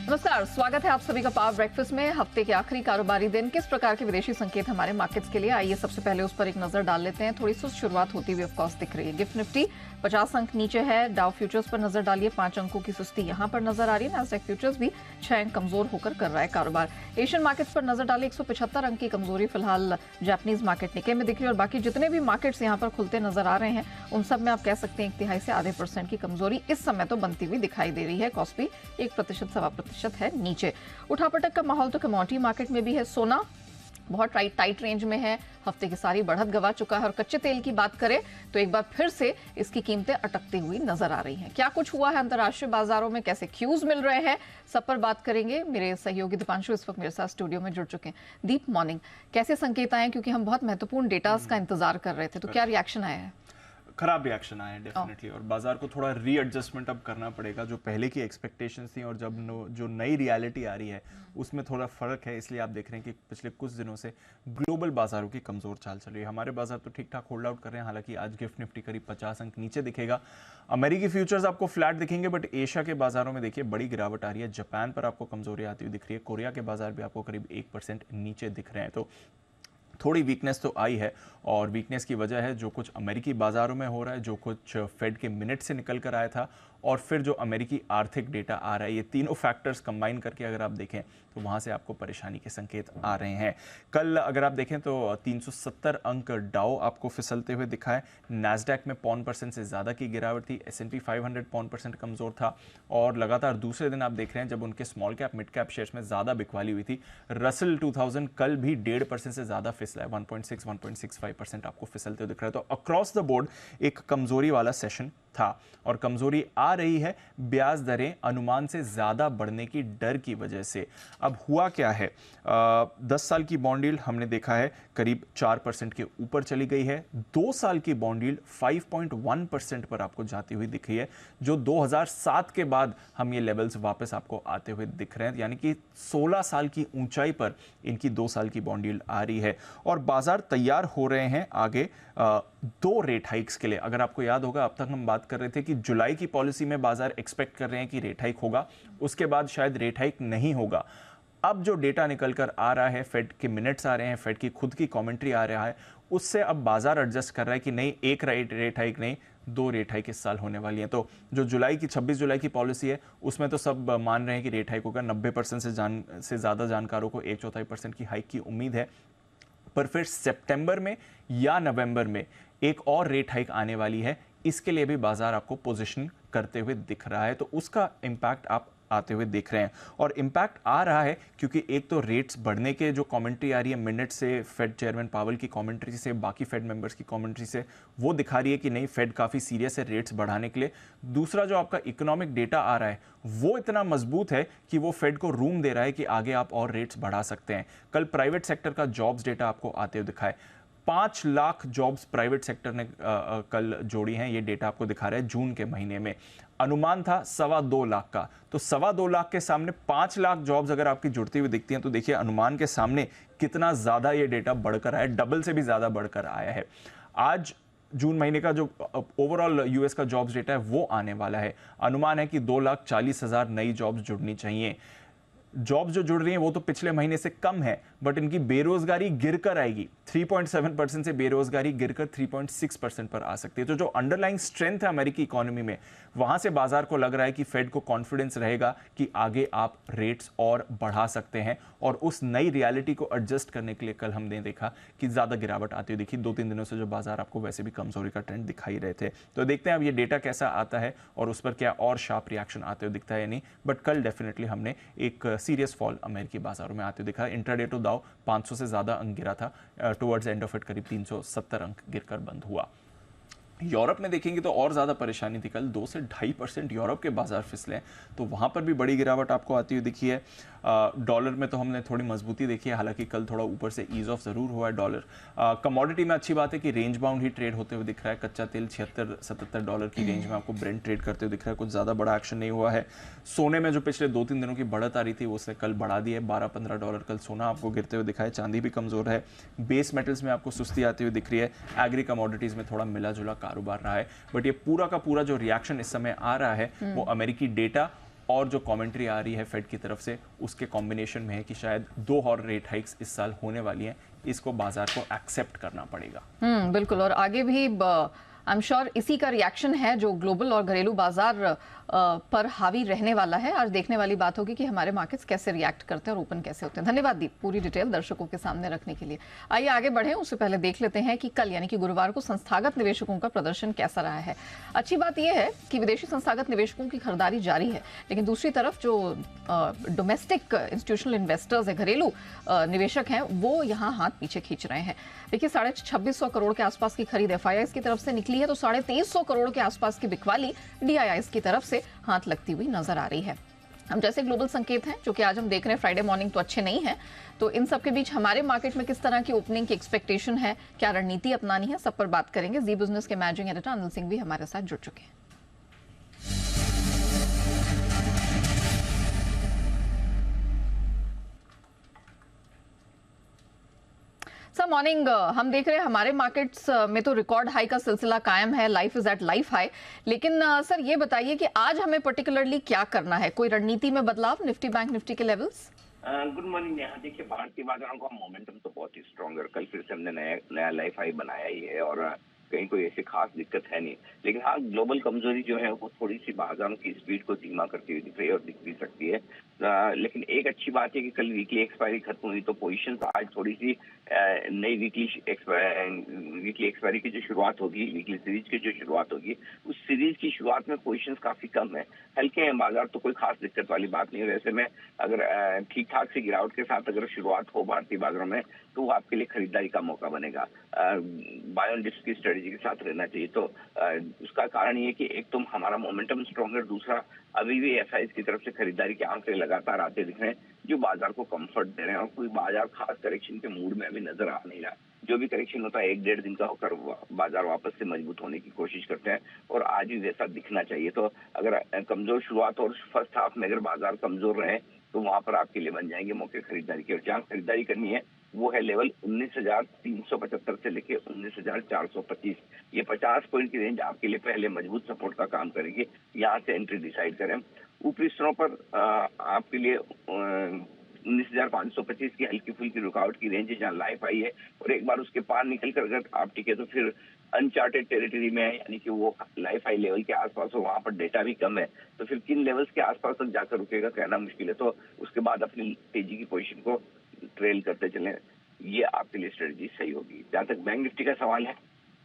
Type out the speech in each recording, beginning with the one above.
नमस्कार, स्वागत है आप सभी का पावर ब्रेकफास्ट में। हफ्ते के आखिरी कारोबारी दिन, किस प्रकार के विदेशी संकेत हमारे मार्केट्स के लिए, आइए सबसे पहले उस पर एक नजर डाल लेते हैं। थोड़ी सुस्त शुरुआत होती हुई ऑफकोर्स दिख रही है। गिफ्ट निफ्टी 50 अंक नीचे है। डाउ फ्यूचर्स पर नजर डालिए, 5 अंकों की सुस्ती यहां पर नजर आ रही है। नैस्डैक फ्यूचर्स भी 6 अंक कमजोर होकर कर रहा है कारोबार। एशियन मार्केट्स पर नजर डालिए, 175 अंक की कमजोरी फिलहाल जापानीज मार्केट निके में दिख रही है और बाकी जितने भी मार्केट्स यहां पर खुलते नजर आ रहे हैं उन सब में आप कह सकते हैं 1 तिहाई से आधे % की कमजोरी इस समय तो बनती हुई दिखाई दे रही है। कॉस्पी 1% 1.25% है नीचे। उठापटक का माहौल तो कमोडिटी मार्केट में भी है। सोना बहुत टाइट रेंज में है, हफ्ते की सारी बढ़त गवा चुका है और कच्चे तेल की बात करें तो एक बार फिर से इसकी कीमतें अटकती हुई नजर आ रही हैं। क्या कुछ हुआ है अंतर्राष्ट्रीय बाजारों में, कैसे क्यूज मिल रहे हैं, सब पर बात करेंगे। मेरे सहयोगी दीपांशु इस वक्त मेरे साथ स्टूडियो में जुड़ चुके हैं। दीप, मॉर्निंग। कैसे संकेत आए, क्योंकि हम बहुत महत्वपूर्ण डेटास का इंतजार कर रहे थे, तो क्या रिएक्शन आया है? खराब रिएक्शन आया है डेफिनेटली, और बाजार को थोड़ा रीएडजस्टमेंट अब करना पड़ेगा। जो पहले की एक्सपेक्टेशंस थी और जब जो नई रियलिटी आ रही है उसमें थोड़ा फर्क है। इसलिए आप देख रहे हैं कि पिछले कुछ दिनों से ग्लोबल बाजारों की कमजोर चाल चल रही है। हमारे बाजार तो ठीक ठाक होल्ड आउट कर रहे हैं, हालांकि आज गिफ्ट निफ्टी करीब 50 अंक नीचे दिखेगा। अमेरिकी फ्यूचर्स आपको फ्लैट दिखेंगे, बट एशिया के बाजारों में देखिए बड़ी गिरावट आ रही है। जापान पर आपको कमजोरी आती हुई दिख रही है। कोरिया के बाजार भी आपको करीब 1% नीचे दिख रहे हैं। तो थोड़ी वीकनेस तो आई है, और वीकनेस की वजह है जो कुछ अमेरिकी बाजारों में हो रहा है, जो कुछ फेड के मिनट से निकल कर आया था, और फिर जो अमेरिकी आर्थिक डेटा आ रहा है। ये तीनों फैक्टर्स कंबाइन करके अगर आप देखें तो वहाँ से आपको परेशानी के संकेत आ रहे हैं। कल अगर आप देखें तो 370 अंक डाउ आपको फिसलते हुए दिखा है। नैस्डैक में 0.5% से ज़्यादा की गिरावट थी। S&P 500 0.5% कमज़ोर था, और लगातार दूसरे दिन आप देख रहे हैं जब उनके small cap mid cap shares में ज़्यादा बिकवाली हुई थी। रसल 2000 कल भी 1.5% से ज़्यादा फिसला है, 1.65% आपको फिसलते हुए दिख रहा है। तो अक्रॉस द बोर्ड एक कमजोरी वाला सेशन था, और कमजोरी आ रही है ब्याज दरें अनुमान से ज्यादा बढ़ने की डर की वजह से। अब हुआ क्या है, 10 साल की बॉन्ड यील्ड हमने देखा है करीब 4% के ऊपर चली गई है। 2 साल की बॉन्ड यील्ड 5.1% पर आपको जाती हुई दिख रही है, जो 2007 के बाद हम ये लेवल्स वापस आपको आते हुए दिख रहे हैं। यानी कि 16 साल की ऊंचाई पर इनकी 2 साल की बॉन्ड यील्ड आ रही है, और बाजार तैयार हो रहे हैं आगे 2 रेट हाइक्स के लिए। अगर आपको याद होगा, अब तक हम बात कर रहे थे कि जुलाई की पॉलिसी में बाजार एक्सपेक्ट कर रहे हैं कि रेट हाइक होगा, उसके बाद शायद रेट हाइक नहीं होगा। अब जो डेटा निकल कर आ रहा है, फेड के मिनट्स आ रहे हैं, फेड की खुद की कमेंट्री आ रहा है, उससे अब बाजार एडजस्ट कर रहा है कि नहीं, एक रेट हाइक नहीं, 2 रेट हाइक इस साल होने वाली है। तो जो 26 जुलाई की पॉलिसी है उसमें तो सब मान रहे हैं कि रेट हाइक होगा। 90% से ज़्यादा जानकारों को 1/4% की हाइक की उम्मीद है, पर फिर सितंबर में या नवंबर में एक और रेट हाइक आने वाली है। इसके लिए भी बाजार आपको पोजीशन करते हुए दिख रहा है, तो उसका इंपैक्ट आप आते हुए देख रहे हैं। और इंपैक्ट आ रहा है क्योंकि एक तो रेट्स बढ़ने के जो कमेंट्री आ रही है मिनट से, फेड चेयरमैन पावेल की कमेंट्री से, बाकी फेड मेंबर्स की कमेंट्री से, वो दिखा रही है कि नहीं, फेड काफ़ी सीरियस है रेट्स बढ़ाने के लिए। दूसरा जो आपका इकोनॉमिक डेटा आ रहा है वो इतना मजबूत है कि वो फेड को रूम दे रहा है कि आगे आप और रेट्स बढ़ा सकते हैं। कल प्राइवेट सेक्टर का जॉब्स डेटा आपको आते हुए दिखा है। 5 लाख जॉब्स प्राइवेट सेक्टर ने कल जोड़ी हैं, ये डेटा आपको दिखा रहा है जून के महीने में। अनुमान था 2.25 लाख का, तो 2.25 लाख के सामने 5 लाख जॉब्स अगर आपकी जुड़ती हुई दिखती हैं तो देखिए अनुमान के सामने कितना ज्यादा ये डेटा बढ़कर आया है, डबल से भी ज्यादा बढ़कर आया है। आज जून महीने का जो ओवरऑल यूएस का जॉब्स डेटा है वो आने वाला है। अनुमान है कि 2,40,000 नई जॉब्स जुड़नी चाहिए। जॉब्स जो जुड़ रही हैं वो तो पिछले महीने से कम है, बट इनकी बेरोजगारी गिरकर आएगी। 3.7% से बेरोजगारी गिरकर 3.6% पर आ सकती है। तो जो अंडरलाइंग स्ट्रेंथ है अमेरिकी इकोनॉमी में, वहां से बाजार को लग रहा है कि फेड को कॉन्फिडेंस रहेगा कि आगे आप रेट्स और बढ़ा सकते हैं, और उस नई रियलिटी को एडजस्ट करने के लिए कल हमने देखा कि ज्यादा गिरावट आती हुई दिखी। 2-3 दिनों से जो बाजार आपको वैसे भी कमजोरी का ट्रेंड दिखाई रहे थे। तो देखते हैं अब ये डेटा कैसा आता है और उस पर क्या और शार्प रिएक्शन आते हुए दिखता है या नहीं। बट कल डेफिनेटली हमने एक सीरियस फॉल अमेरिकी बाजारों में आते हुए दिखा। इंट्राडे टू दाउ 500 से ज्यादा अंक गिरा था, टुवर्ड्स एंड ऑफ इट करीब 370 अंक गिरकर बंद हुआ। यूरोप में देखेंगे तो और ज़्यादा परेशानी थी। कल 2 से 2.5% यूरोप के बाजार फिसले, तो वहाँ पर भी बड़ी गिरावट आपको आती हुई दिखी है। डॉलर में तो हमने थोड़ी मजबूती देखी है, हालांकि कल थोड़ा ऊपर से ईज ऑफ ज़रूर हुआ है डॉलर। कमोडिटी में अच्छी बात है कि रेंज बाउंड ही ट्रेड होते हुए दिख रहा है। कच्चा तेल 76-77 डॉलर की रेंज में आपको ब्रेंट ट्रेड करते हुए दिख रहा है, कुछ ज़्यादा बड़ा एक्शन नहीं हुआ है। सोने में जो पिछले 2-3 दिनों की बढ़त आ रही थी उसने कल बढ़ा दी है, 12-15 डॉलर कल सोना आपको गिरते हुए दिखा है। चांदी भी कमज़ोर है। बेस मेटल्स में आपको सुस्ती आती हुई दिख रही है। एग्री कमोडिटीज़ में थोड़ा मिला जुला कारोबार रहा है, बट ये पूरा का पूरा जो रिएक्शन इस समय आ रहा है वो अमेरिकी डेटा और जो कमेंट्री आ रही है फेड की तरफ से उसके कॉम्बिनेशन में है कि शायद 2 और रेट हाइक्स इस साल होने वाली हैं, इसको बाजार को एक्सेप्ट करना पड़ेगा। बिल्कुल, और आगे भी आई एम श्योर इसी का रिएक्शन है जो ग्लोबल और घरेलू बाजार पर हावी रहने वाला है। आज देखने वाली बात होगी कि हमारे मार्केट्स कैसे रिएक्ट करते हैं और ओपन कैसे होते हैं। धन्यवाद दीप, पूरी डिटेल दर्शकों के सामने रखने के लिए। आइए आगे बढ़ें, उससे पहले देख लेते हैं कि कल यानी कि गुरुवार को संस्थागत निवेशकों का प्रदर्शन कैसा रहा है। अच्छी बात यह है कि विदेशी संस्थागत निवेशकों की खरीदारी जारी है, लेकिन दूसरी तरफ जो डोमेस्टिक इंस्टीट्यूशनल इन्वेस्टर्स है, घरेलू निवेशक हैं, वो यहाँ हाथ पीछे खींच रहे हैं। देखिए 2650 करोड़ के आसपास की खरीद एफआईआईज की तरफ से निकली है, तो 2350 करोड़ के आसपास की बिकवाली डीआईआईज की तरफ से हाथ लगती हुई नजर आ रही है। हम जैसे ग्लोबल संकेत हैं जो कि आज हम देख रहे हैं फ्राइडे मॉर्निंग तो अच्छे नहीं है, तो इन सब के बीच हमारे मार्केट में किस तरह की ओपनिंग की एक्सपेक्टेशन है, क्या रणनीति अपनानी है, सब पर बात करेंगे। जी बिजनेस के मैनेजिंग एडिटर अनिल सिंह भी हमारे साथ जुड़ चुके हैं। सर मॉर्निंग, हम देख रहे हैं हमारे मार्केट्स में तो रिकॉर्ड हाई का सिलसिला कायम है, life is at life high, लेकिन सर ये बताइए कि आज हमें पर्टिकुलरली क्या करना है, कोई रणनीति में बदलाव निफ्टी बैंक निफ्टी के लेवल्स? Good morning. यहाँ देखिए भारतीय बाजारों का मोमेंटम तो बहुत ही स्ट्रॉन्ग है। कल फिर से हमने नया लाइफ हाई बनाया ही है और कहीं कोई ऐसी खास दिक्कत है नहीं, लेकिन हाँ ग्लोबल कमजोरी जो है वो थोड़ी सी बाजारों की स्पीड को धीमा करती हुई दिख रही है और दिख भी सकती है। लेकिन एक अच्छी बात है कि कल वीकली एक्सपायरी खत्म हुई तो पोजीशन आज थोड़ी सी नई वीकली एक्सपायरी की जो शुरुआत होगी, वीकली सीरीज की जो शुरुआत होगी, उस सीरीज की शुरुआत में पोजीशंस काफी कम है, हल्के हैं बाजार, तो कोई खास दिक्कत वाली बात नहीं है। वैसे में अगर ठीक ठाक से गिरावट के साथ अगर शुरुआत हो भारतीय बाजारों में तो वो आपके लिए खरीदारी का मौका बनेगा। बाय ऑन डिप्स की स्ट्रेटेजी के साथ रहना चाहिए। तो उसका कारण ये कि एक तो हमारा मोमेंटम स्ट्रॉन्ग है, दूसरा अभी भी एफआईआईज की तरफ से खरीदारी के आंकड़े लगातार आते दिख रहे हैं जो बाजार को कंफर्ट दे रहे हैं और कोई बाजार खास करेक्शन के मूड में अभी नजर आ नहीं रहा। जो भी करेक्शन होता है 1-1.5 दिन का होकर बाजार वापस से मजबूत होने की कोशिश करते हैं और आज भी वैसा दिखना चाहिए। तो अगर कमजोर शुरुआत और फर्स्ट हाफ में अगर बाजार कमजोर रहे तो वहां पर आपके लिए बन जाएंगे मौके खरीदारी के। और जहां खरीदारी करनी है वो है लेवल 19,375 से लेके 19,425। ये 50 पॉइंट की रेंज आपके लिए पहले मजबूत सपोर्ट का काम करेगी, यहाँ से एंट्री डिसाइड करें। ऊपरी स्तरों पर आपके लिए 19,525 की हल्की फुल्की रुकावट की रेंज है जहाँ लाइफ आई है, और एक बार उसके पार निकल कर अगर आप टिके तो फिर अनचार्टेड टेरिटरी में है, यानी कि वो लाइफ हाई लेवल के आसपास हो, वहां पर डेटा भी कम है, तो फिर किन लेवल्स के आसपास तक जाकर रुकेगा कहना मुश्किल है। तो उसके बाद अपनी तेजी की पोजीशन को ट्रेल करते चलें, ये आपके लिए स्ट्रेटजी सही होगी। जहां तक बैंक निफ्टी का सवाल है,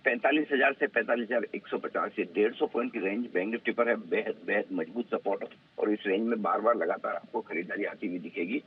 45,000 से 45,150, ये 150 पॉइंट की रेंज बैंक निफ्टी पर है, बेहद मजबूत सपोर्ट, और इस रेंज में बार बार लगातार आपको खरीदारी आती हुई दिखेगी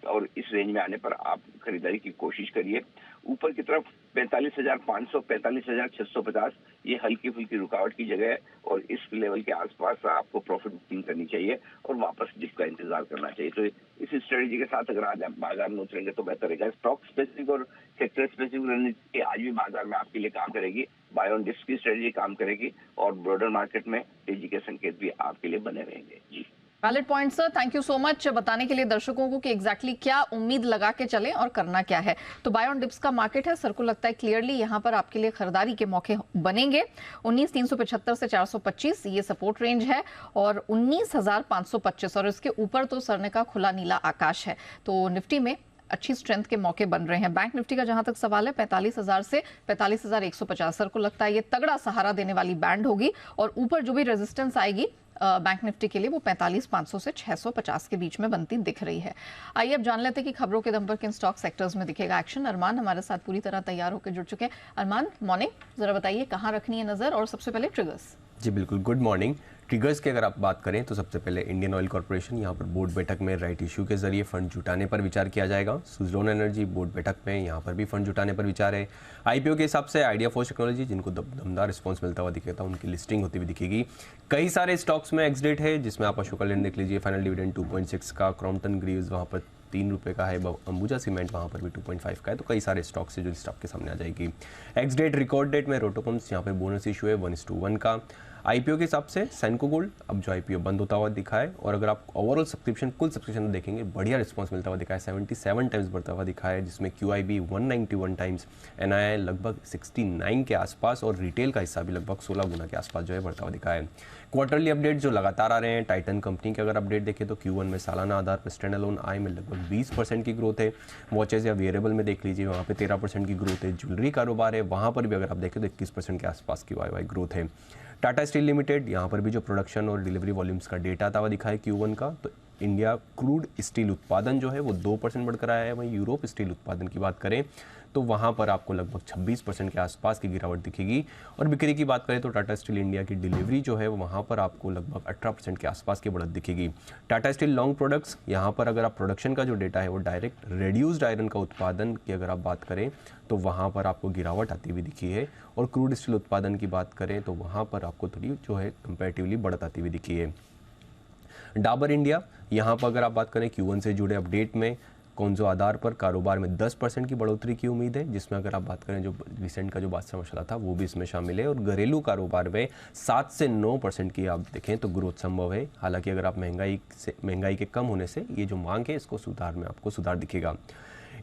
और इस रेंज में आने पर आप खरीदारी की कोशिश करिए। ऊपर की तरफ 45,500, 45,650 ये हल्की फुल्की रुकावट की जगह है और इस लेवल के आसपास आपको प्रॉफिट बुकिंग करनी चाहिए और वापस डिप का इंतजार करना चाहिए। तो इस स्ट्रेटेजी के साथ अगर आज आप बाजार में उतरेंगे तो बेहतर रहेगा। स्टॉक स्पेसिफिक और सेक्टर स्पेसिफिक रणनीति आज भी बाजार में आपके लिए काम करेगी, बाय ऑन डिप्स की स्ट्रेटेजी काम करेगी और ब्रॉडर मार्केट में तेजी के संकेत भी आपके लिए बने रहेंगे। जी valid point sir, thank you so much बताने के लिए दर्शकों को कि एग्जैक्टली क्या उम्मीद लगा के चलें और करना क्या है। तो बाय ऑन डिप्स का मार्केट है, सर को लगता है क्लियरली यहाँ पर आपके लिए खरीदारी के मौके बनेंगे। 19,375 से 425 ये सपोर्ट रेंज है और 19,525 और इसके ऊपर तो सर ने का खुला नीला आकाश है। तो निफ्टी में अच्छी स्ट्रेंथ के मौके बन रहे हैं। बैंक निफ्टी का जहां तक सवाल है 45,000 से 45,150, सर को लगता है ये तगड़ा सहारा देने वाली बैंड होगी और ऊपर जो भी रेजिस्टेंस आएगी बैंक निफ्टी के लिए वो 45,500 से 650 के बीच में बनती दिख रही है। आइए अब जान लेते हैं कि खबरों के दम पर किन स्टॉक सेक्टर्स में दिखेगा एक्शन। अरमान हमारे साथ पूरी तरह तैयार होकर जुड़ चुके हैं। अरमान मॉर्निंग, जरा बताइए कहाँ रखनी है नजर और सबसे पहले ट्रिगर्स। जी बिल्कुल, गुड मॉर्निंग। ट्रिगर्स की अगर आप बात करें तो सबसे पहले इंडियन ऑयल कॉर्पोरेशन, यहाँ पर बोर्ड बैठक में राइट इशू के जरिए फंड जुटाने पर विचार किया जाएगा। सुजलोन एनर्जी बोर्ड बैठक में यहाँ पर भी फंड जुटाने पर विचार है। आईपीओ के हिसाब से आइडिया फोर्स टेक्नोलॉजी, जिनको दमदार रिस्पॉन्स मिलता हुआ दिखेगा, उनकी लिस्टिंग होती हुई दिखेगी। कई सारे स्टॉक्स में एक्स डेट है, जिसमें आप अशोका लैंड देख लीजिए, फाइनल डिविडेंड 2.6 का, क्रॉम्पटन ग्रीव्स वहाँ पर 3 रुपये का है, अंबुजा सीमेंट वहाँ पर भी 2.5 का है। तो कई सारे स्टॉक्स है जो लिस्ट आपके सामने आ जाएगी। एक्स डेट रिकॉर्ड डेट में रोटो पंप्स, यहाँ पर बोनस इशू है 1:1 का। आईपीओ के हिसाब से सेनको गोल्ड अब जो आईपीओ बंद होता हुआ दिखा है, और अगर आप ओवरऑल सब्सक्रिप्शन कुल सब्सक्रिप्शन देखेंगे बढ़िया रिस्पांस मिलता हुआ दिखा है, 77 टाइम्स बढ़ता हुआ दिखा है, जिसमें QIB 191 टाइम्स, NII लगभग 69 के आसपास और रिटेल का हिस्सा भी लगभग 16 गुना के आसपास जो है बढ़ता हुआ दिखा है। क्वार्टरली अपडेट जो लगातार आ रहे हैं, टाइटन कंपनी के अगर अपडेट देखें तो Q1 में सालाना आधार पर स्टैंड अलोन आय में लगभग 20% की ग्रोथ है। वॉचेस या वेयरेबल में देख लीजिए, वहाँ पे 13% की ग्रोथ है। ज्वेलरी कारोबार है, वहाँ पर भी अगर आप देखें तो 21% के आसपास की YY ग्रोथ है। टाटा स्टील लिमिटेड, यहाँ पर भी जो प्रोडक्शन और डिलीवरी वॉल्यूम्स का डेटा आता हुआ दिखा है Q1 का, तो इंडिया क्रूड स्टील उत्पादन जो है वो 2% बढ़कर आया है। वहीं यूरोप स्टील उत्पादन की बात करें तो वहाँ पर आपको लगभग 26% के आसपास की गिरावट दिखेगी। और बिक्री की बात करें तो टाटा स्टील इंडिया की डिलीवरी जो है वहाँ पर आपको लगभग 18% के आसपास की बढ़त दिखेगी। टाटा स्टील लॉन्ग प्रोडक्ट्स, यहाँ पर अगर आप प्रोडक्शन का जो डेटा है वो डायरेक्ट रेड्यूस्ड आयरन का उत्पादन की अगर आप बात करें तो वहाँ पर आपको गिरावट आती हुई दिखी है। और क्रूड स्टील उत्पादन की बात करें तो वहाँ पर आपको थोड़ी जो है कंपैरेटिवली बढ़त आती हुई दिखी है। डाबर इंडिया, यहाँ पर अगर आप बात करें Q1 से जुड़े अपडेट में कौनजो आधार पर कारोबार में 10% की बढ़ोतरी की उम्मीद है, जिसमें अगर आप बात करें जो रिसेंट का जो बादशाह मसला था वो भी इसमें शामिल है। और घरेलू कारोबार में 7 से 9% की आप देखें तो ग्रोथ संभव है। हालांकि अगर आप महंगाई के कम होने से ये जो मांग है इसको सुधार में आपको सुधार दिखेगा।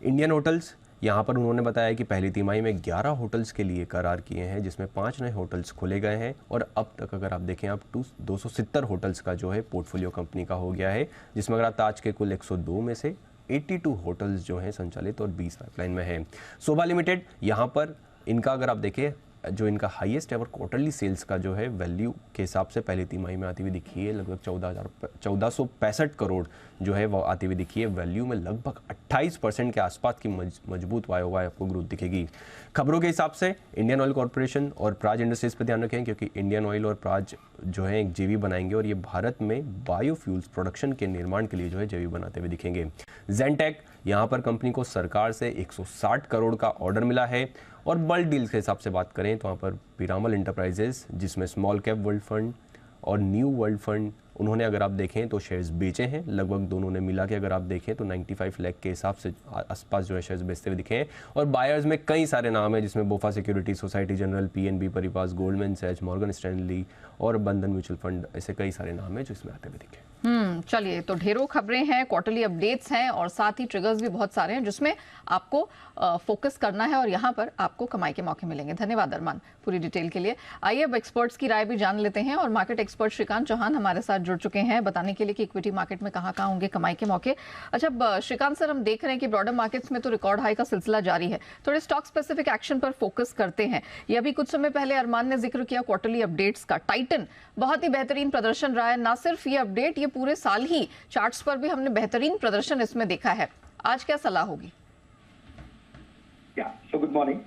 इंडियन होटल्स, यहाँ पर उन्होंने बताया कि पहली तिमाही में 11 होटल्स के लिए करार किए हैं, जिसमें 5 नए होटल्स खोले गए हैं। और अब तक अगर आप देखें आप 270 होटल्स का जो है पोर्टफोलियो कंपनी का हो गया है, जिसमें अगर आप ताज के कुल 102 में से 82 होटल्स जो हैं संचालित और 20 पाइपलाइन में हैं। शोभा लिमिटेड, यहाँ पर इनका अगर आप देखें जो इनका हाईएस्ट एवर क्वार्टरली सेल्स का जो है वैल्यू के हिसाब से पहली तिमाही में आती हुई दिखी है, लगभग 1465 करोड़ जो है वो आती हुई दिखी है। वैल्यू में लगभग 28% के आसपास की मजबूत YOY आपको ग्रोथ दिखेगी। खबरों के हिसाब से इंडियन ऑयल कॉर्पोरेशन और प्राज इंडस्ट्रीज पर ध्यान रखें, क्योंकि इंडियन ऑयल और प्राज जो है एक JV बनाएंगे और ये भारत में बायोफ्यूल्स प्रोडक्शन के निर्माण के लिए जो है JV बनाते हुए दिखेंगे। जेनटेक, यहाँ पर कंपनी को सरकार से 160 करोड़ का ऑर्डर मिला है। और बल्क डील्स के हिसाब से बात करें तो वहाँ पर पिरामल इंटरप्राइजेस, जिसमें स्मॉल कैप वर्ल्ड फंड और न्यू वर्ल्ड फंड, उन्होंने अगर आप देखें तो शेयर्स बेचे हैं। लगभग दोनों ने मिला के अगर आप देखें तो 95 लाख के हिसाब से आसपास जो है शेयर्स बेचते हुए दिखे हैं। और बायर्स में कई सारे नाम हैं, जिसमें बोफा security, society general, PNB परिवास, Goldman Sachs, Morgan Stanley और बंधन म्यूचुअल फंड, ऐसे कई सारे नाम हैं जो इसमें आते हुए दिखे। चलिए, तो ढेरों खबरें हैं, क्वार्टरली अपडेट्स हैं और साथ ही ट्रिगर्स भी बहुत सारे हैं जिसमें आपको फोकस करना है और यहाँ पर आपको कमाई के मौके मिलेंगे। धन्यवाद अरमान पूरी डिटेल के लिए। आइए अब एक्सपर्ट्स की राय भी जान लेते हैं और मार्केट एक्सपर्ट श्रीकांत चौहान हमारे साथ जुड़ चुके हैं बताने के लिए कि इक्विटी मार्केट में कहाँ होंगे कमाई के मौके। अच्छा श्रीकांत सर, हम देख रहे हैं कि ब्रॉडर मार्केट्स में तो रिकॉर्ड हाई का सिलसिला जारी है, थोड़े स्टॉक स्पेसिफिक एक्शन पर फोकस करते हैं। ये अभी कुछ समय पहले अरमान ने जिक्र किया क्वार्टरली अपडेट्स का, टाइटन बहुत ही बेहतरीन प्रदर्शन रहा है। ना सिर्फ ये अपडेट, ये पूरे साल ही चार्ट्स पर भी हमने बेहतरीन प्रदर्शन इसमें देखा है। आज क्या सलाह होगी? So good morning.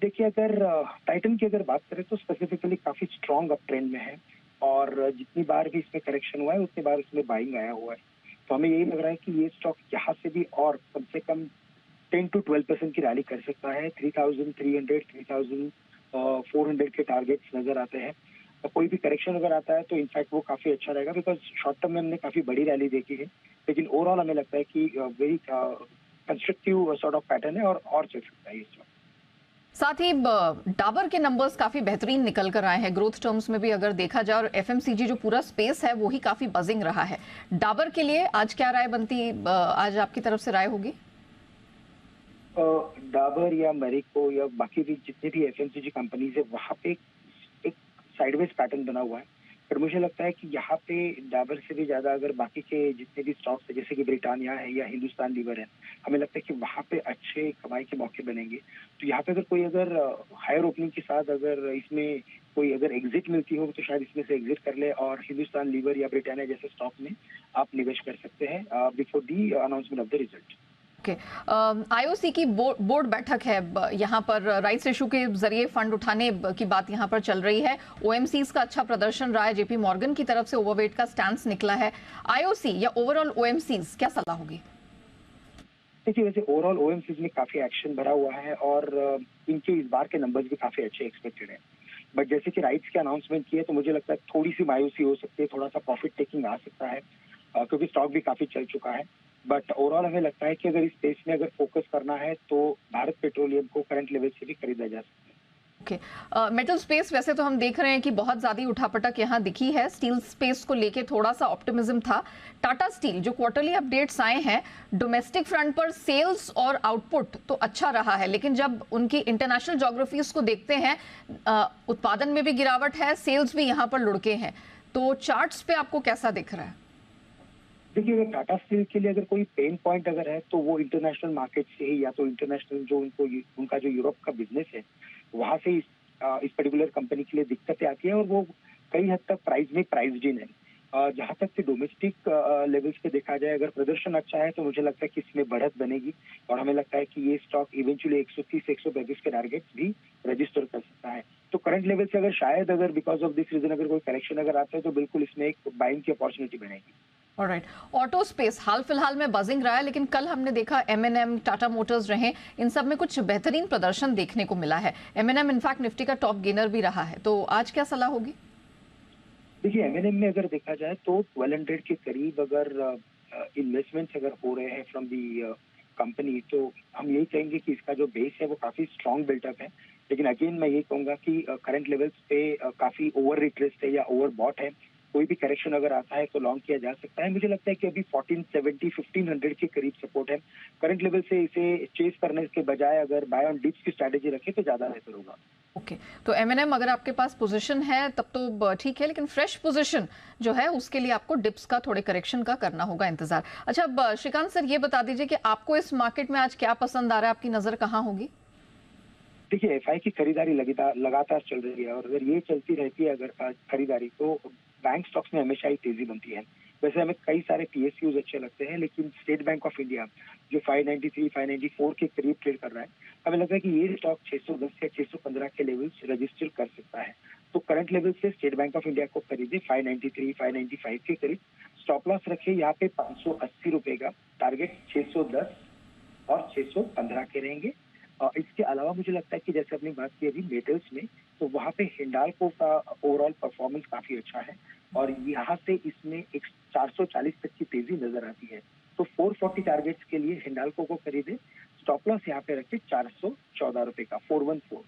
देखिए, अगर टाइटन की अगर बात करें तो स्पेसिफिकली काफी स्ट्रॉन्ग अप ट्रेंड में है और जितनी बार भी इसमें करेक्शन हुआ है उतनी बार इसमें बाइंग आया हुआ है। तो हमें यही लग रहा है कि ये स्टॉक यहाँ से भी और कम से कम 10 to 12% की रैली कर सकता है। 3,300 3,400 के टारगेट्स नजर आते हैं। तो कोई भी करेक्शन अगर आता है तो इनफैक्ट वो काफी अच्छा रहेगा, बिकॉज शॉर्ट टर्म में हमने काफी बड़ी रैली देखी है, लेकिन ओवरऑल हमें लगता है कि very constructive sort of pattern है और चल सकता है ये स्टॉक। साथ ही डाबर के नंबर्स काफी बेहतरीन निकल कर आए हैं ग्रोथ टर्म्स में भी अगर देखा जाए, और FMCG जो पूरा स्पेस है वो ही काफी बजिंग रहा है। डाबर के लिए आज क्या राय बनती, आज आपकी तरफ से राय होगी? डाबर या मेरिको या बाकी भी जितने भी FMCG कंपनीज है वहाँ पे एक साइडवेज पैटर्न बना हुआ है, पर मुझे लगता है कि यहाँ पे डाबर से भी ज्यादा अगर बाकी के जितने भी स्टॉक्स है जैसे कि ब्रिटानिया है या हिंदुस्तान लीवर है, हमें लगता है कि वहाँ पे अच्छे कमाई के मौके बनेंगे। तो यहाँ पे अगर हायर ओपनिंग के साथ अगर इसमें कोई अगर एग्जिट मिलती हो तो शायद इसमें से एग्जिट कर ले और हिंदुस्तान लीवर या ब्रिटानिया जैसे स्टॉक में आप निवेश कर सकते हैं before the announcement of the result. IOC की बोर्ड बैठक है, यहाँ पर राइट्स इशू के जरिए फंड उठाने की बात यहाँ पर चल रही है। OMCs का अच्छा प्रदर्शन रहा है, JP मॉर्गन की तरफ से ओवरवेट का स्टैंस निकला है। IOC या ओवरऑल OMCs क्या सलाह होगी? देखिए, वैसे ओवरऑल OMCs में काफी एक्शन भरा हुआ है और इनके इस बार के नंबर्स भी काफी अच्छे एक्सपेक्टेड हैं, बट जैसे कि राइट्स के अनाउंसमेंट किए तो मुझे लगता है थोड़ी सी मायूसी हो सकती है, थोड़ा सा प्रॉफिट टेकिंग आ सकता है क्योंकि स्टॉक भी काफी चल चुका है। बट ओवरऑल हमें लगता है कि अगर इस स्पेस में अगर फोकस करना है तो भारत पेट्रोलियम को करंट लेवल से भी खरीदा जा सकता है। ओके, मेटल स्पेस वैसे तो हम देख रहे हैं कि बहुत ज्यादा उठापटक यहाँ दिखी है। स्टील स्पेस को लेके थोड़ा सा ऑप्टिमिज्म था। टाटा स्टील जो क्वार्टरली अपडेट्स आए हैं, डोमेस्टिक फ्रंट पर सेल्स और आउटपुट तो अच्छा रहा है, लेकिन जब उनकी इंटरनेशनल ज्योग्राफीज को देखते हैं, उत्पादन में भी गिरावट है, सेल्स भी यहाँ पर लुढ़के हैं। तो चार्ट्स पे आपको कैसा दिख रहा है? देखिए, अगर टाटा स्टील के लिए अगर कोई पेन पॉइंट अगर है तो वो इंटरनेशनल मार्केट से ही, या तो इंटरनेशनल जो उनका जो यूरोप का बिजनेस है वहां से इस पर्टिकुलर कंपनी के लिए दिक्कतें आती है, और वो कई हद तक प्राइस में प्राइस्ड इन है। जहां तक कि डोमेस्टिक लेवल्स पे देखा जाए, अगर प्रदर्शन अच्छा है तो मुझे लगता है कि इसमें बढ़त बनेगी, और हमें लगता है कि ये स्टॉक इवेंचुअली 130-135 के टारगेट्स भी रजिस्टर कर सकता है। तो करंट लेवल से अगर शायद अगर बिकॉज ऑफ दिस रीजन अगर कोई करेक्शन अगर आता है तो बिल्कुल इसमें एक बाइंग की अपॉर्चुनिटी बनेगी। ऑलराइट, ऑटो स्पेस हाल फिलहाल में बजिंग रहा है, लेकिन कल हमने देखा M&M, टाटा मोटर्स रहे, इन सब में कुछ बेहतरीन प्रदर्शन देखने को मिला है। M&M इनफैक्ट निफ्टी का टॉप गेनर भी रहा है, तो आज क्या सलाह होगी? देखिए, M&M में अगर देखा जाए तो 1200 के करीब अगर इन्वेस्टमेंट्स अगर हो रहे हैं फ्रॉम दी कंपनी, तो हम यही कहेंगे कि इसका जो बेस है वो काफी स्ट्रॉन्ग बिल्टअप है। लेकिन अगेन मैं ये कहूंगा कि करंट लेवल्स पे काफी ओवर रिट्रेस्ड है या ओवर बॉट है। कोई भी करेक्शन अगर आता है तो लॉन्ग किया जा सकता है। मुझे लगता है कि अभी 1470-1500 के करीब सपोर्ट है। करंट लेवल से इसे चेस करने के बजाय अगर बाय ऑन डिप्स की स्ट्रैटेजी रखे तो ज्यादा बेहतर होगा। ओके, तो M&M अगर आपके पास पोजीशन है तब तो ठीक है, लेकिन फ्रेश पोजीशन जो है उसके लिए आपको डिप्स का, थोड़े करेक्शन का करना होगा इंतजार। अच्छा, अब श्रीकांत सर ये बता दीजिए कि आपको इस मार्केट में आज क्या पसंद आ रहा है, आपकी नजर कहाँ होगी? देखिए, एफआई की खरीदारी लगातार चल रही है, और अगर ये चलती रहती है अगर खरीदारी, तो बैंक स्टॉक्स में हमेशा ही तेजी बनती है। वैसे हमें कई सारे PSUs अच्छे लगते हैं, लेकिन स्टेट बैंक ऑफ इंडिया जो 593-594 के करीब ट्रेड कर रहा है, हमें लगता है कि ये स्टॉक 610 या 615 के लेवल्स रजिस्टर कर सकता है। तो करंट लेवल से स्टेट बैंक ऑफ इंडिया को खरीदे 593-595 के करीब, स्टॉप लॉस रखे यहाँ पे 580 रुपए का, टारगेट 610 और 615 के रहेंगे। इसके अलावा मुझे लगता है कि जैसे अपनी बात की अभी मेटल्स में, तो वहाँ पे हिंडाल्को का ओवरऑल परफॉर्मेंस काफी अच्छा है, और यहाँ से इसमें एक 440 तक की तेजी नजर आती है। तो 440 टारगेट्स के लिए हिंडाल्को को खरीदे, स्टॉप लॉस यहाँ पे रखे 414 रुपए का, 414।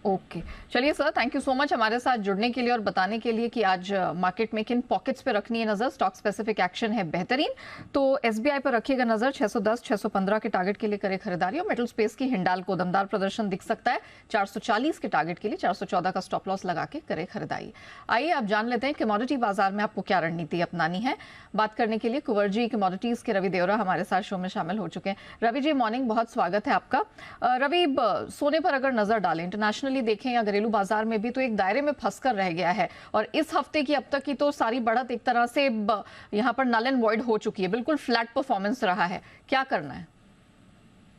ओके, चलिए sir, thank you so much हमारे साथ जुड़ने के लिए और बताने के लिए कि आज मार्केट में किन पॉकेट्स पे रखनी है नजर। स्टॉक स्पेसिफिक एक्शन है बेहतरीन, तो SBI पर रखिएगा नजर, 610 615 के टारगेट के लिए करे खरीदारी, और मेटल स्पेस की हिंडाल्को दमदार प्रदर्शन दिख सकता है, 440 के टारगेट के लिए 414 का स्टॉप लॉस लगा के करे खरीदारी। आइए आप जान लेते हैं कमोडिटी बाजार में आपको क्या रणनीति अपनानी है। बात करने के लिए कुंवरजी कमोडिटीज के रवि देवरा हमारे साथ शो में शामिल हो चुके हैं। रवि जी, मॉर्निंग, बहुत स्वागत है आपका। रवि, सोने पर अगर नजर डालें, इंटरनेशनल देखें या घरेलू बाजार में भी, तो एक दायरे में फंसकर रह गया है, और इस हफ्ते की अब तक की तो सारी बढ़त एक तरह से यहाँ पर नल एंड वॉइड हो चुकी है, बिल्कुल फ्लैट परफॉर्मेंस रहा है। क्या करना है?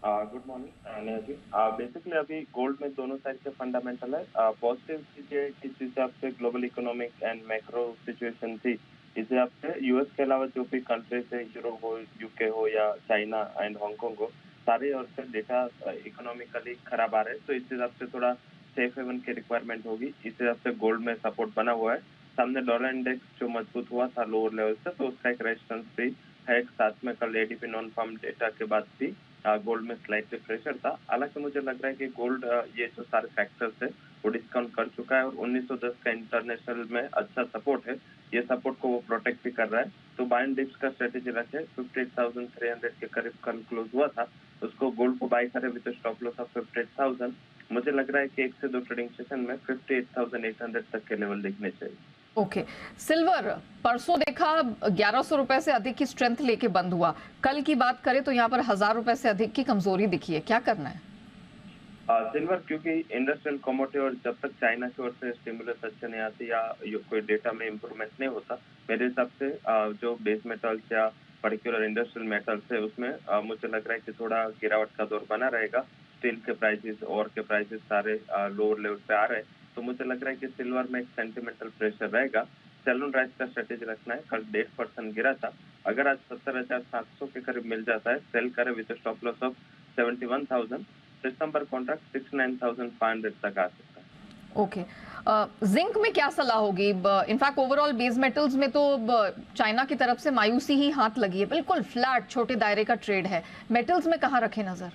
Good morning Neha ji. Basically अभी गोल्ड में दोनों साइड के फंडामेंटल है। पॉजिटिव चीजें किस हिसाब से global economic and macro situation थी, इस हिसाब से यूएस के अलावा जो भी कंट्रीज है, यूरोप हो, यूके हो या चाइना एंड हांगकांग हो, सारे और से डेटा इकोनॉमिकली खराब आ रहे हैं। तो इस हिसाब से थोड़ा सेफ हेवन की रिक्वायरमेंट होगी। इस हिसाब से गोल्ड में सपोर्ट बना हुआ है। सामने डॉलर इंडेक्स जो मजबूत हुआ था लोअर लेवल से, तो उसका एक रेजिस्टेंस भी है। साथ में कल ADP नॉन फार्म डेटा के बाद भी गोल्ड में स्लाइटली प्रेशर था। हालांकि मुझे लग रहा है कि गोल्ड ये जो सारे फैक्टर्स है वो डिस्काउंट कर चुका है, और 1910 का इंटरनेशनल में अच्छा सपोर्ट है, ये सपोर्ट को वो प्रोटेक्ट भी कर रहा है। तो बाय एंड डिप्स का स्ट्रेटेजी रखे। 58,300 के करीब कल क्लोज हुआ था, उसको गोल्ड को बाय करे विद स्टॉप लॉस ऑफ 58,000। मुझे लग रहा है कि 1 से 2 ट्रेडिंग सेशन में 58,800 तक के लेवल देखने चाहिए। ओके, सिल्वर परसों देखा 1100 रुपए से अधिक की स्ट्रेंथ लेके बंद हुआ, कल की बात करें तो यहाँ पर 1000 रुपए से अधिक की कमजोरी दिखी है, क्या करना है? सिल्वर क्योंकि इंडस्ट्रियल कमोडिटी, और जब तक चाइना की ओर से स्टिमुलस अच्छे नहीं आती या कोई डेटा में इम्प्रूवमेंट नहीं होता, मेरे हिसाब से जो बेस मेटल्स या पर्टिकुलर इंडस्ट्रियल मेटल्स है उसमें मुझे लग रहा है कि थोड़ा गिरावट का दौर बना रहेगा। स्टील के प्राइसेस और के प्राइसेस सारे लोअर लेवल पे आ रहे हैं, तो मुझे लग रहा है कि सिल्वर में एक सेंटिमेंटल प्रेशर रहेगा। सेल ऑन राइज का स्ट्रेटेजी रखना है। कल 1.5% गिरा था, अगर आज 70,700 के करीब मिल जाता है, सेल करे with stop loss of 71,000। September contract 69,500 तक आ सकता है। ओके, जिंक में क्या सलाह होगी? इनफैक्ट ओवरऑल बेस मेटल्स में तो चाइना की तरफ से मायूसी ही हाथ लगी है, बिल्कुल फ्लैट छोटे दायरे का ट्रेड है। मेटल्स में कहाँ रखे नजर?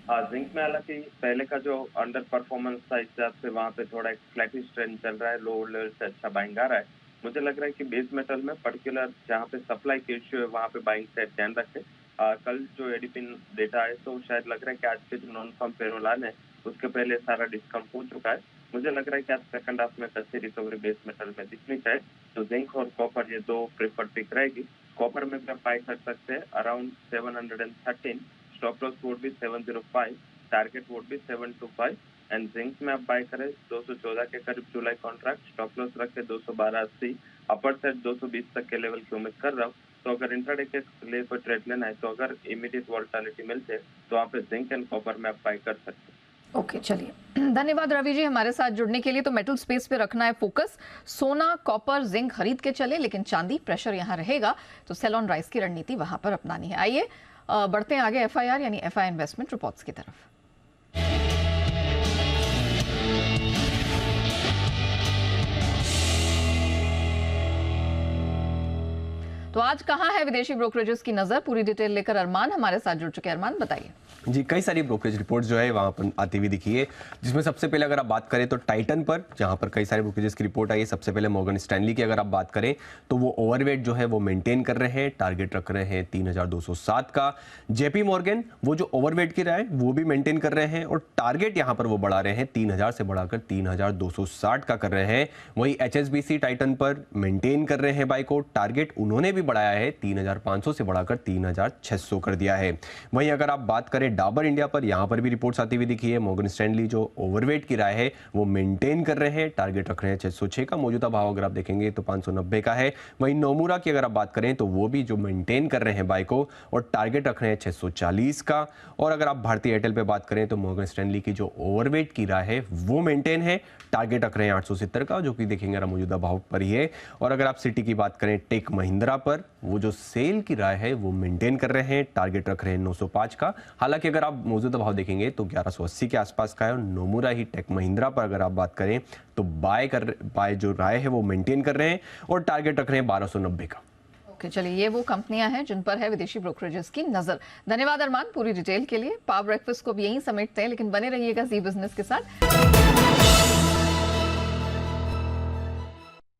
जिंक में हालांकि पहले का जो अंडर परफॉर्मेंस था इस हिसाब से वहाँ पे थोड़ा एक फ्लैटिश ट्रेंड चल रहा है, लो लेवल से अच्छा बाइंग आ रहा है। मुझे लग रहा है कि बेस मेटल में पर्टिकुलर जहाँ पे सप्लाई के इश्यू है वहाँ पे बाइंग साइड ध्यान रखें। कल जो एडीपी डेटा है तो शायद लग रहा है कि आज के जो नॉन फॉर्म पेरोल आने उसके पहले सारा डिस्काउंट हो चुका है। मुझे लग रहा है कि आज सेकंड हाफ में अच्छी रिकवरी बेस मेटल में दिखनी चाहिए, तो जिंक और कॉपर ये दो प्रेफर्ड पिक रहेगी। कॉपर में भी आप बाय कर सकते हैं अराउंड 713, स्टॉप लॉस वुड भी 705, टारगेट वुड भी 725 एंड जिंक में आप बाय करें 214 के करीब जुलाई कॉन्ट्रैक्ट, स्टॉप लॉस रख के 212.80, अपर साइड 220 तक के लेवल की उम्मीद कर रहा हूँ। तो अगर इंट्राडे के लिए कोई ट्रेड लेना है तो अगर इमीडिएट वॉलेटिलिटी मिलती है तो आप जिंक एंड कॉपर में आप बाय कर सकते हैं। ओके, चलिए धन्यवाद रवि जी हमारे साथ जुड़ने के लिए। तो मेटल स्पेस पे रखना है फोकस, सोना कॉपर जिंक खरीद के चले, लेकिन चांदी प्रेशर यहाँ रहेगा, तो सेल ऑन राइज की रणनीति वहां पर अपनानी है। आइए बढ़ते हैं आगे एफआईआर यानी एफआई इन्वेस्टमेंट रिपोर्ट्स की तरफ। तो आज कहां है विदेशी ब्रोकरेजेस की नजर, पूरी डिटेल लेकर अरमान हमारे साथ जुड़ चुके हैं। अरमान बताइए। जी, कई सारी ब्रोकरेज रिपोर्ट जो है वहाँ पर आती हुई दिखी है, जिसमें सबसे पहले अगर आप बात करें तो टाइटन पर जहाँ पर कई सारे ब्रोकरेजेस की रिपोर्ट आई है। सबसे पहले मॉर्गन स्टैनली की अगर आप बात करें तो वो ओवरवेट जो है वो मेंटेन कर रहे हैं, टारगेट रख रहे हैं 3207 का। जेपी मॉर्गन वो जो ओवरवेट की रहा है वो भी मेंटेन कर रहे हैं और टारगेट यहाँ पर वो बढ़ा रहे हैं 3000 से बढ़ाकर 3260 का कर रहे हैं। वहीं HSBC टाइटन पर मेंटेन कर रहे हैं बाय को, टारगेट उन्होंने भी बढ़ाया है 3500 से बढ़ाकर 3600 कर दिया है। वहीं अगर आप बात करें डाबर इंडिया पर, यहां पर भी रिपोर्ट्स आती हुई दिखी है। मॉर्गन स्टैनली जो ओवरवेट की राय है वो मेंटेन कर रहे हैं, टारगेट रख रहे हैं 606 का, मौजूदा भाव अगर आप देखेंगे तो 590 का है। वहीं नोमुरा की अगर आप बात करें तो वो भी जो मेंटेन कर रहे हैं बाय को और टारगेट रख रहे हैं 640 का। और अगर आप भारतीय एयरटेल पे बात करें तो मॉर्गन स्टैनली की जो ओवरवेट की राय है वो मेंटेन है, टारगेट रख रहे हैं 870 का, जो कि देखेंगे मौजूदा भाव पर ही है। और अगर आप सिटी की बात करें टेक महिंद्रा पर, वो जो सेल की राय है वो मेंटेन कर रहे हैं, टारगेट रख रहे हैं 905 का। हालांकि अगर आप मौजूदा भाव देखेंगे तो 1180 के आसपास का है। और नोमुरा ही टेक महिंद्रा पर अगर आप बात करें तो बाय जो राय है वो मेंटेन कर रहे हैं और टारगेट रख रहे हैं 1290 का। ओके, चलिए ये वो कंपनियां हैं जिन पर है विदेशी ब्रोकरेजेस की नजर। धन्यवाद अरमान पूरी डिटेल के लिए। पावर ब्रेकफास्ट को भी यहीं समेटते हैं, लेकिन बने रहिएगा जी बिजनेस के साथ।